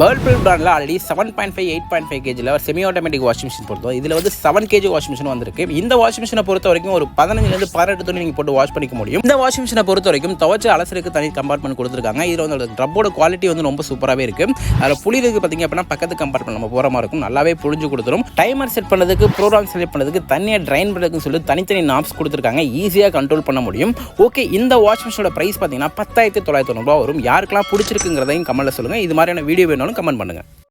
Whirlpool பிராண்டில் already 7.5 8.5 கேஜியில் ஒரு semi automatic washing machine பொறுத்தோம். இதில் வந்து 7 கேஜி வாஷிங் மிஷின் வந்திருக்கு. இந்த வாஷிங் மிஷினை பொறுத்த வரைக்கும் ஒரு 15 18 துணி நீங்கள் போட்டு வாஷ் பண்ணிக்க முடியும். இந்த வாஷிங் மிஷினை பொறுத்த வரைக்கும் துவச்சு அலசருக்கு தனி கம்பார்ட்மெண்ட் கொடுத்துருக்காங்க. இதில் வந்து ட்ரப்போட குவாலிட்டி வந்து ரொம்ப சூப்பராகவே இருக்குது. அதில் புளிருக்கு பார்த்தீங்க அப்படின்னா பக்கத்து கம்பார்ட்மெண்ட் நம்ம போகிற மாதிரி இருக்கும். நல்லாவே புளிஞ்சு கொடுத்துரும். டைமர் செட் பண்ணுறதுக்கு, ப்ரோக்ராம் செலக்ட் பண்ணுறதுக்கு, தனியாக ட்ரைன் பண்ணுறதுன்னு சொல்லி தனித்தனி நாப்ஸ் கொடுத்துருக்காங்க. ஈஸியாக கண்ட்ரோல் பண்ண முடியும். ஓகே, இந்த வாஷிங் மிஷினோட ப்ரைஸ் பார்த்தீங்கன்னா 10,990 ரூபா வரும். யாருக்கெல்லாம் பிடிச்சிருக்குங்கிறதையும் கமெண்ட்டில் சொல்லுங்கள். இது மாதிரியான வீடியோ வேணாலும் கமெண்ட் பண்ணுங்கள்.